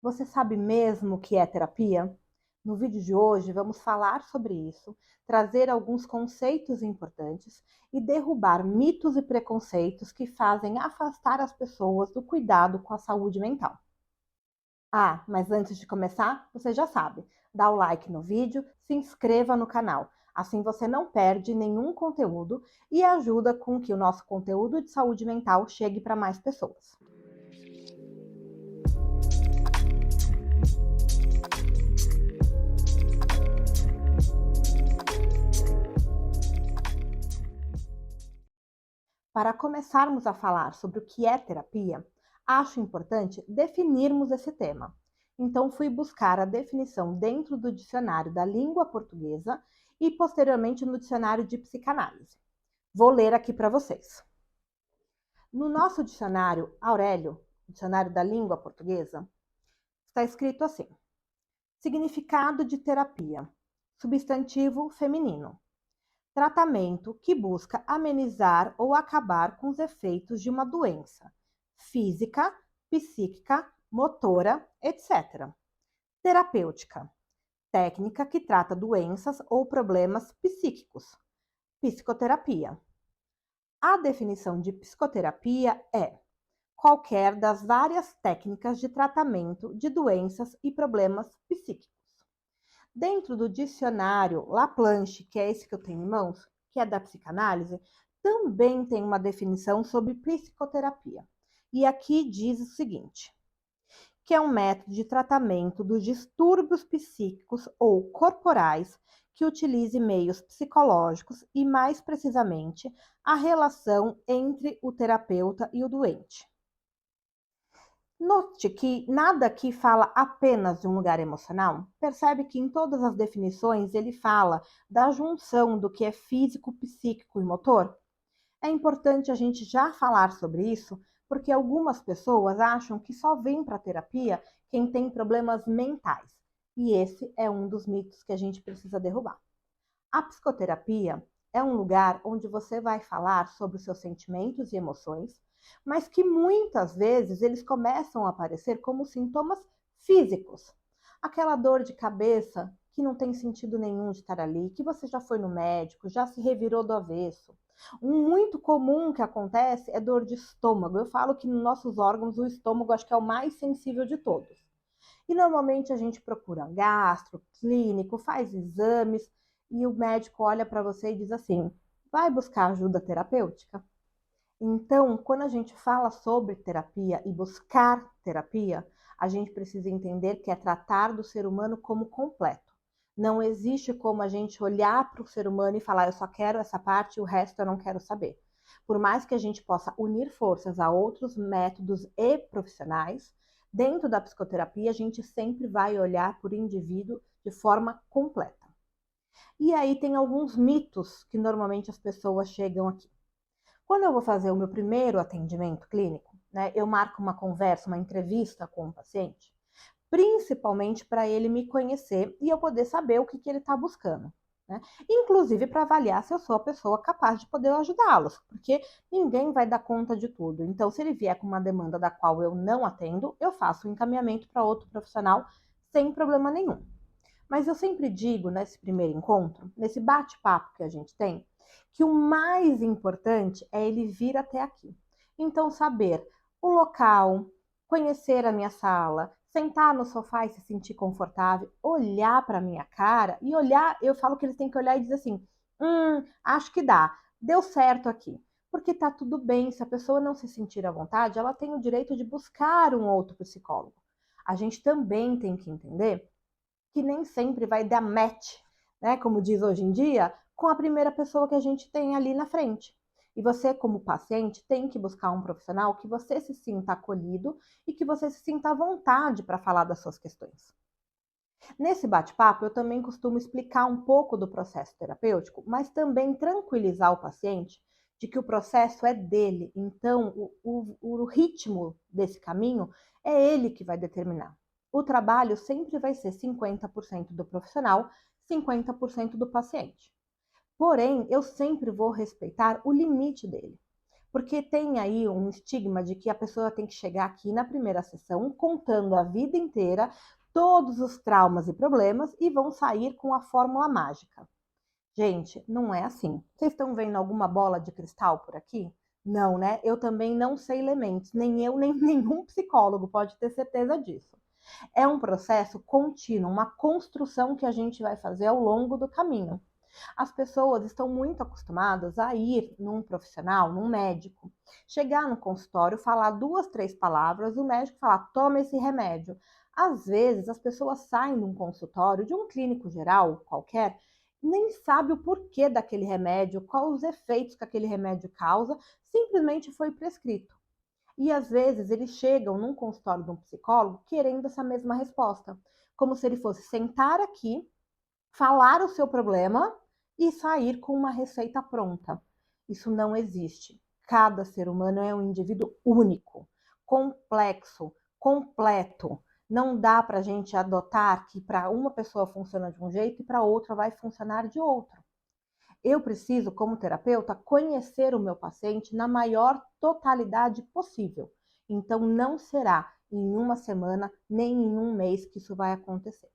Você sabe mesmo o que é terapia? No vídeo de hoje vamos falar sobre isso, trazer alguns conceitos importantes e derrubar mitos e preconceitos que fazem afastar as pessoas do cuidado com a saúde mental. Ah, mas antes de começar, você já sabe, dá o like no vídeo, se inscreva no canal. Assim você não perde nenhum conteúdo e ajuda com que o nosso conteúdo de saúde mental chegue para mais pessoas. Para começarmos a falar sobre o que é terapia, acho importante definirmos esse tema. Então, fui buscar a definição dentro do dicionário da língua portuguesa e, posteriormente, no dicionário de psicanálise. Vou ler aqui para vocês. No nosso dicionário Aurélio, dicionário da língua portuguesa, está escrito assim: significado de terapia, substantivo feminino. Tratamento que busca amenizar ou acabar com os efeitos de uma doença física, psíquica, motora, etc. Terapêutica. Técnica que trata doenças ou problemas psíquicos. Psicoterapia. A definição de psicoterapia é qualquer das várias técnicas de tratamento de doenças e problemas psíquicos. Dentro do dicionário Laplanche, que é esse que eu tenho em mãos, que é da psicanálise, também tem uma definição sobre psicoterapia. E aqui diz o seguinte: que é um método de tratamento dos distúrbios psíquicos ou corporais que utilize meios psicológicos e, mais precisamente, a relação entre o terapeuta e o doente. Note que nada aqui fala apenas de um lugar emocional. Percebe que em todas as definições ele fala da junção do que é físico, psíquico e motor? É importante a gente já falar sobre isso, porque algumas pessoas acham que só vem para a terapia quem tem problemas mentais. E esse é um dos mitos que a gente precisa derrubar. A psicoterapia é um lugar onde você vai falar sobre os seus sentimentos e emoções, mas que muitas vezes eles começam a aparecer como sintomas físicos. Aquela dor de cabeça que não tem sentido nenhum de estar ali, que você já foi no médico, já se revirou do avesso. Um muito comum que acontece é dor de estômago. Eu falo que nos nossos órgãos o estômago acho que é o mais sensível de todos. E normalmente a gente procura gastro, clínico, faz exames e o médico olha para você e diz assim: vai buscar ajuda terapêutica? Então, quando a gente fala sobre terapia e buscar terapia, a gente precisa entender que é tratar do ser humano como completo. Não existe como a gente olhar para o ser humano e falar: eu só quero essa parte e o resto eu não quero saber. Por mais que a gente possa unir forças a outros métodos e profissionais, dentro da psicoterapia a gente sempre vai olhar por indivíduo de forma completa. E aí tem alguns mitos que normalmente as pessoas chegam aqui. Quando eu vou fazer o meu primeiro atendimento clínico, né, eu marco uma conversa, uma entrevista com o paciente, principalmente para ele me conhecer e eu poder saber o que, que ele está buscando. Né? Inclusive para avaliar se eu sou a pessoa capaz de poder ajudá-los, porque ninguém vai dar conta de tudo. Então, se ele vier com uma demanda da qual eu não atendo, eu faço o encaminhamento para outro profissional sem problema nenhum. Mas eu sempre digo nesse primeiro encontro, nesse bate-papo que a gente tem, que o mais importante é ele vir até aqui. Então, saber o local, conhecer a minha sala, sentar no sofá e se sentir confortável, olhar para a minha cara e olhar, eu falo que eles têm que olhar e dizer assim: acho que deu certo aqui. Porque tá tudo bem, se a pessoa não se sentir à vontade, ela tem o direito de buscar um outro psicólogo. A gente também tem que entender que nem sempre vai dar match, né, como diz hoje em dia, com a primeira pessoa que a gente tem ali na frente. E você, como paciente, tem que buscar um profissional que você se sinta acolhido e que você se sinta à vontade para falar das suas questões. Nesse bate-papo, eu também costumo explicar um pouco do processo terapêutico, mas também tranquilizar o paciente de que o processo é dele, então o ritmo desse caminho é ele que vai determinar. O trabalho sempre vai ser 50% do profissional, 50% do paciente. Porém, eu sempre vou respeitar o limite dele. Porque tem aí um estigma de que a pessoa tem que chegar aqui na primeira sessão contando a vida inteira, todos os traumas e problemas e vão sair com a fórmula mágica. Gente, não é assim. Vocês estão vendo alguma bola de cristal por aqui? Não, né? Eu também não sei elementos, nem eu, nem nenhum psicólogo pode ter certeza disso. É um processo contínuo, uma construção que a gente vai fazer ao longo do caminho. As pessoas estão muito acostumadas a ir num profissional, num médico, chegar no consultório, falar 2, 3 palavras, o médico falar, toma esse remédio. Às vezes, as pessoas saem de um consultório, de um clínico geral qualquer, nem sabe o porquê daquele remédio, quais os efeitos que aquele remédio causa, simplesmente foi prescrito. E às vezes eles chegam num consultório de um psicólogo querendo essa mesma resposta, como se ele fosse sentar aqui, falar o seu problema e sair com uma receita pronta. Isso não existe. Cada ser humano é um indivíduo único, complexo, completo. Não dá para a gente adotar que para uma pessoa funciona de um jeito e para outra vai funcionar de outro. Eu preciso, como terapeuta, conhecer o meu paciente na maior totalidade possível. Então, não será em uma semana nem em um mês que isso vai acontecer.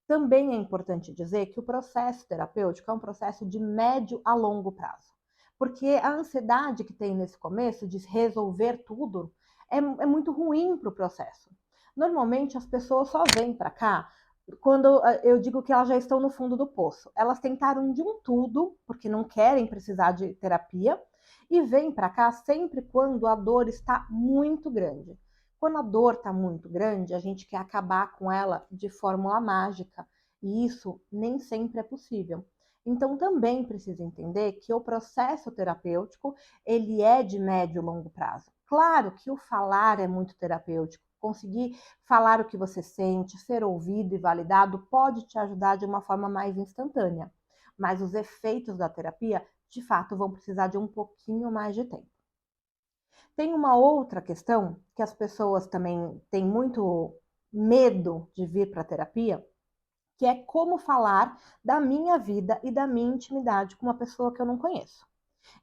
Também é importante dizer que o processo terapêutico é um processo de médio a longo prazo, porque a ansiedade que tem nesse começo de resolver tudo é muito ruim para o processo. Normalmente as pessoas só vêm para cá quando eu digo que elas já estão no fundo do poço. Elas tentaram de um tudo, porque não querem precisar de terapia, e vêm para cá sempre quando a dor está muito grande. Quando a dor está muito grande, a gente quer acabar com ela de fórmula mágica, e isso nem sempre é possível. Então também precisa entender que o processo terapêutico, ele é de médio e longo prazo. Claro que o falar é muito terapêutico. Conseguir falar o que você sente, ser ouvido e validado pode te ajudar de uma forma mais instantânea. Mas os efeitos da terapia, de fato, vão precisar de um pouquinho mais de tempo. Tem uma outra questão que as pessoas também têm muito medo de vir para a terapia, que é como falar da minha vida e da minha intimidade com uma pessoa que eu não conheço.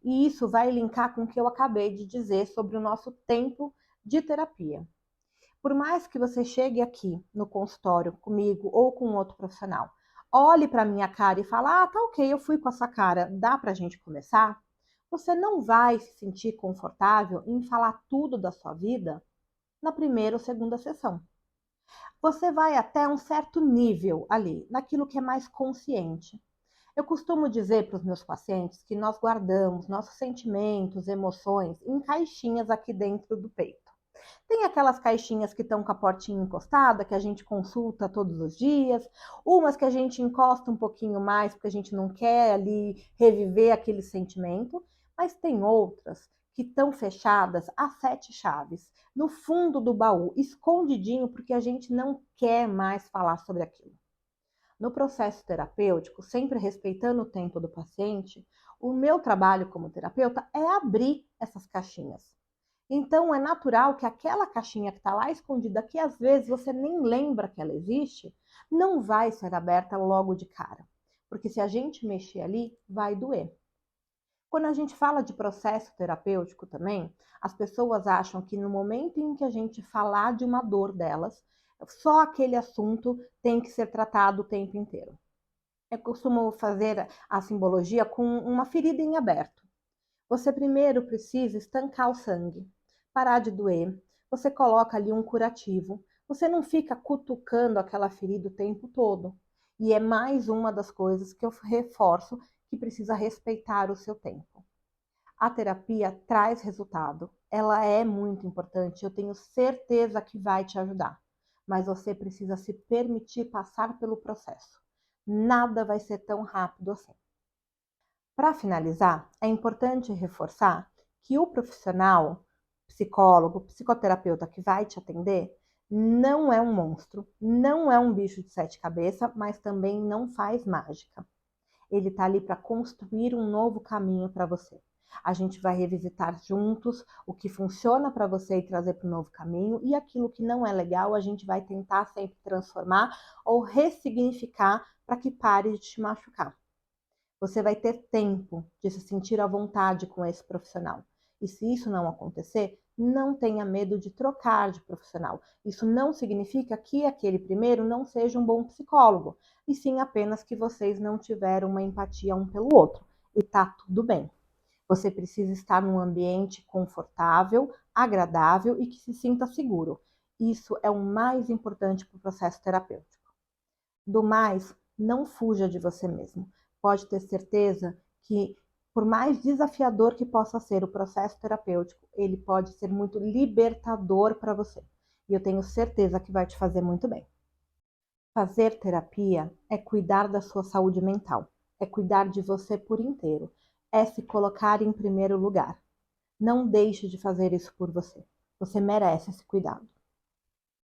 E isso vai linkar com o que eu acabei de dizer sobre o nosso tempo de terapia. Por mais que você chegue aqui no consultório comigo ou com outro profissional, olhe para minha cara e fale, ah, tá ok, eu fui com essa cara, dá para a gente começar? Você não vai se sentir confortável em falar tudo da sua vida na primeira ou segunda sessão. Você vai até um certo nível ali, naquilo que é mais consciente. Eu costumo dizer para os meus pacientes que nós guardamos nossos sentimentos, emoções em caixinhas aqui dentro do peito. Tem aquelas caixinhas que estão com a portinha encostada, que a gente consulta todos os dias, umas que a gente encosta um pouquinho mais, porque a gente não quer ali reviver aquele sentimento, mas tem outras que estão fechadas a 7 chaves, no fundo do baú, escondidinho, porque a gente não quer mais falar sobre aquilo. No processo terapêutico, sempre respeitando o tempo do paciente, o meu trabalho como terapeuta é abrir essas caixinhas. Então, é natural que aquela caixinha que está lá escondida, que às vezes você nem lembra que ela existe, não vai ser aberta logo de cara. Porque se a gente mexer ali, vai doer. Quando a gente fala de processo terapêutico também, as pessoas acham que no momento em que a gente falar de uma dor delas, só aquele assunto tem que ser tratado o tempo inteiro. Eu costumo fazer a simbologia com uma ferida em aberto. Você primeiro precisa estancar o sangue, parar de doer. Você coloca ali um curativo. Você não fica cutucando aquela ferida o tempo todo. E é mais uma das coisas que eu reforço que precisa respeitar o seu tempo. A terapia traz resultado. Ela é muito importante. Eu tenho certeza que vai te ajudar. Mas você precisa se permitir passar pelo processo. Nada vai ser tão rápido assim. Para finalizar, é importante reforçar que o profissional, psicólogo, psicoterapeuta que vai te atender, não é um monstro, não é um bicho de 7 cabeças, mas também não faz mágica. Ele está ali para construir um novo caminho para você. A gente vai revisitar juntos o que funciona para você e trazer para o novo caminho, e aquilo que não é legal, a gente vai tentar sempre transformar ou ressignificar para que pare de te machucar. Você vai ter tempo de se sentir à vontade com esse profissional. E se isso não acontecer, não tenha medo de trocar de profissional. Isso não significa que aquele primeiro não seja um bom psicólogo, e sim apenas que vocês não tiveram uma empatia um pelo outro. E tá tudo bem. Você precisa estar num ambiente confortável, agradável e que se sinta seguro. Isso é o mais importante para o processo terapêutico. Do mais, não fuja de você mesmo. Pode ter certeza que, por mais desafiador que possa ser o processo terapêutico, ele pode ser muito libertador para você. E eu tenho certeza que vai te fazer muito bem. Fazer terapia é cuidar da sua saúde mental, é cuidar de você por inteiro, é se colocar em primeiro lugar. Não deixe de fazer isso por você. Você merece esse cuidado.